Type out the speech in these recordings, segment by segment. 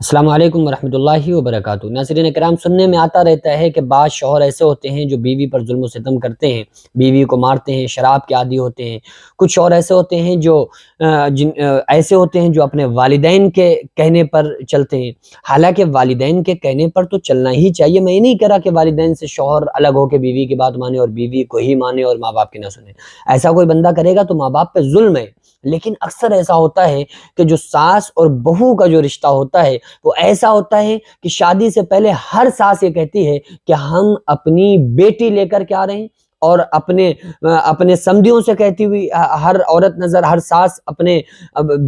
السلام علیکم ورحمۃ اللہ وبرکاتہ۔ ناظرین کرام، سننے میں آتا رہتا ہے کہ بعض شوہر ایسے ہوتے ہیں جو بیوی پر ظلم و ستم کرتے ہیں، بیوی کو مارتے ہیں، شراب کے عادی ہوتے ہیں۔ کچھ شوہر ایسے ہوتے ہیں جو اپنے والدین کے کہنے پر چلتے ہیں۔ حالانکہ والدین کے کہنے پر تو چلنا ہی چاہیے۔ میں یہ نہیں کہہ رہا کہ والدین سے شوہر الگ ہو کے بیوی کی بات مانے اور بیوی کو ہی مانے اور ماں باپ کی نہ سنے۔ ایسا کوئی بندہ کرے گا تو ماں باپ پہ ظلم ہے۔ لیکن اکثر ایسا ہوتا ہے کہ جو ساس اور بہو کا جو رشتہ ہوتا ہے وہ ایسا ہوتا ہے کہ شادی سے پہلے ہر ساس یہ کہتی ہے کہ ہم اپنی بیٹی لے کر کے آ رہے ہیں، اور اپنے سمدھیوں سے کہتی ہوئی ہر عورت ہر ساس اپنے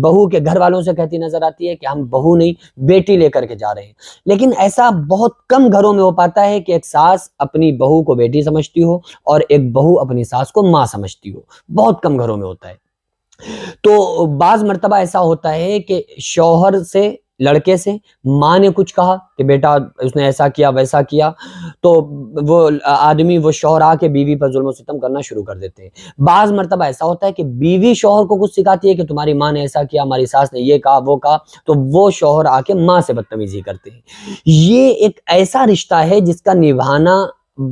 بہو کے گھر والوں سے کہتی نظر آتی ہے کہ ہم بہو نہیں بیٹی لے کر کے جا رہے ہیں۔ لیکن ایسا بہت کم گھروں میں ہو پاتا ہے کہ ایک ساس اپنی بہو کو بیٹی سمجھتی ہو اور ایک بہو اپنی ساس کو ماں سمجھتی ہو۔ بہت کم گھروں میں ہوتا ہے۔ تو بعض مرتبہ ایسا ہوتا ہے کہ شوہر سے، لڑکے سے ماں نے کچھ کہا کہ بیٹا اس نے ایسا کیا ویسا کیا، تو وہ شوہر آ کے بیوی پر ظلم و ستم کرنا شروع کر دیتے ہیں۔ بعض مرتبہ ایسا ہوتا ہے کہ بیوی شوہر کو کچھ سکھاتی ہے کہ تمہاری ماں نے ایسا کیا، ہماری ساس نے یہ کہا وہ کہا، تو وہ شوہر آ کے ماں سے بدتمیزی کرتے ہیں۔ یہ ایک ایسا رشتہ ہے جس کا نبھانا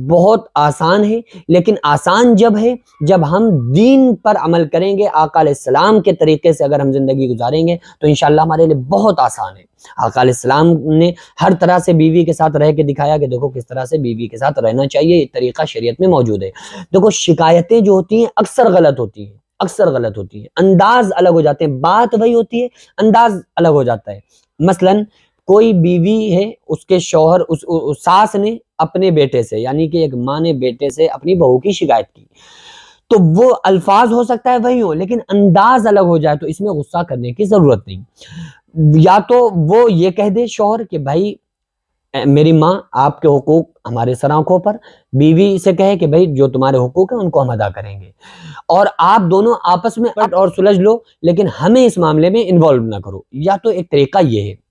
بہت آسان ہے، لیکن آسان جب ہے جب ہم دین پر عمل کریں گے، آقا علیہ السلام کے طریقے سے اگر ہم زندگی گزاریں گے تو انشاءاللہ ہمارے لیے بہت آسان ہے۔ آقا علیہ السلام نے ہر طرح سے بیوی کے ساتھ رہ کے دکھایا کہ دیکھو کس طرح سے بیوی کے ساتھ رہنا چاہیے، یہ طریقہ شریعت میں موجود ہے۔ دیکھو شکایتیں جو ہوتی ہیں اکثر غلط ہوتی ہیں، انداز الگ ہو جاتے ہیں، بات وہی ہوتی ہے، انداز الگ ہو جاتا ہے۔ مثلاً کوئی بیوی ہے، اس کے شوہر اس ساس نے اپنے بیٹے سے، یعنی کہ ایک ماں نے بیٹے سے اپنی بہو کی شکایت کی، تو وہ الفاظ ہو سکتا ہے وہی ہو لیکن انداز الگ ہو جائے تو اس میں غصہ کرنے کی ضرورت نہیں۔ یا تو وہ یہ کہہ دے شوہر کہ بھائی میری ماں آپ کے حقوق ہمارے سر آنکھوں پر، بیوی سے کہے کہ بھائی جو تمہارے حقوق ہیں ان کو ہم ادا کریں گے، اور آپ دونوں آپس میں اور سلجھ لو لیکن ہمیں اس معاملے میں انوالو نہ کرو۔ یا تو ایک طریقہ یہ ہے،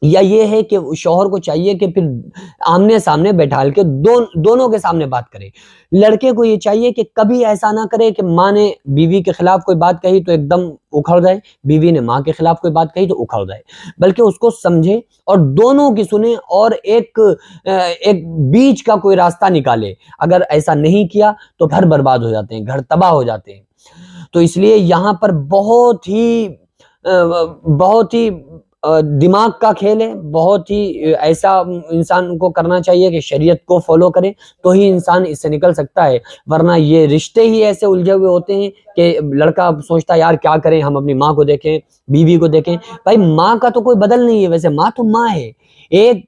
یا یہ ہے کہ شوہر کو چاہیے کہ پھر آمنے سامنے بیٹھال کے دونوں کے سامنے بات کرے۔ لڑکے کو یہ چاہیے کہ کبھی ایسا نہ کرے کہ ماں نے بیوی کے خلاف کوئی بات کہی تو ایک دم اکھڑ جائے، بیوی نے ماں کے خلاف کوئی بات کہی تو اکھڑ جائے، بلکہ اس کو سمجھے اور دونوں کی سنے اور ایک بیچ کا کوئی راستہ نکالے۔ اگر ایسا نہیں کیا تو گھر برباد ہو جاتے ہیں، گھر تباہ ہو جاتے ہیں۔ تو اس لیے یہاں پر بہت ہی دماغ کا کھیل ہے، بہت ہی ایسا انسان کو کرنا چاہیے کہ شریعت کو فالو کرے تو ہی انسان اس سے نکل سکتا ہے، ورنہ یہ رشتے ہی ایسے الجھے ہوئے ہوتے ہیں کہ لڑکا سوچتا ہے یار کیا کریں، ہم اپنی ماں کو دیکھیں، بیوی کو دیکھیں۔ بھائی ماں کا تو کوئی بدل نہیں ہے، ویسے ماں تو ماں ہے۔ ایک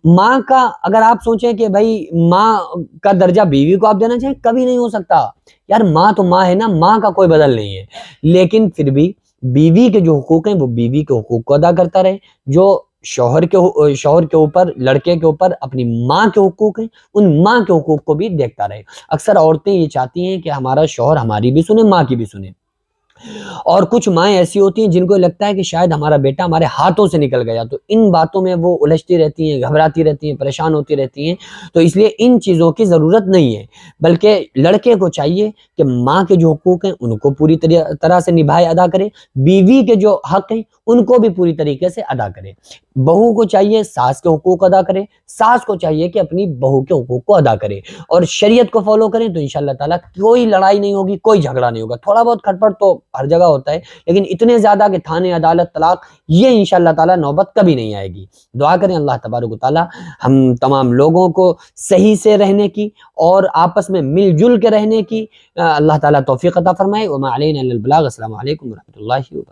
ماں کا اگر آپ سوچیں کہ بھائی ماں کا درجہ بیوی کو آپ دینا چاہیں، کبھی نہیں ہو سکتا یار، ماں تو ماں ہے نا، ماں کا کوئی بدل نہیں ہے۔ لیکن پھر بھی بیوی کے جو حقوق ہیں وہ بیوی کے حقوق کو ادا کرتا رہے، جو شوہر کے اوپر، لڑکے کے اوپر اپنی ماں کے حقوق ہیں ان ماں کے حقوق کو بھی دیکھتا رہے۔ اکثر عورتیں یہ چاہتی ہیں کہ ہمارا شوہر ہماری بھی سنے، ماں کی بھی سنے، اور کچھ مائیں ایسی ہوتی ہیں جن کو لگتا ہے کہ شاید ہمارا بیٹا ہمارے ہاتھوں سے نکل گیا، تو ان باتوں میں وہ الجھتی رہتی ہیں، گھبراتی رہتی ہیں، پریشان ہوتی رہتی ہیں۔ تو اس لیے ان چیزوں کی ضرورت نہیں ہے، بلکہ لڑکے کو چاہیے کہ ماں کے جو حقوق ہیں ان کو پوری طرح سے نبھائے، ادا کرے، بیوی کے جو حق ہیں ان کو بھی پوری طریقے سے ادا کرے۔ بہو کو چاہیے ساس کے حقوق ادا کرے، ساس کو چاہیے کہ اپنی بہو کے حقوق کو ادا کرے، اور شریعت کو فالو کریں تو انشاءاللہ تعالیٰ کوئی لڑائی نہیں ہوگی، کوئی جھگڑا نہیں ہوگا۔ تھوڑا بہت کھٹپٹ تو ہر جگہ ہوتا ہے، لیکن اتنے زیادہ کہ تھانے، عدالت، طلاق، یہ انشاءاللہ تعالیٰ نوبت کبھی نہیں آئے گی۔ دعا کریں اللہ تبارک و تعالیٰ ہم تمام لوگوں کو صحیح سے رہنے کی اور آپس میں مل جل کے رہنے کی اللہ تعالیٰ توفیق عطا فرمائے۔ وما علینا الا البلاغ۔ السلام علیکم ورحمۃ اللہ وبرکاتہ۔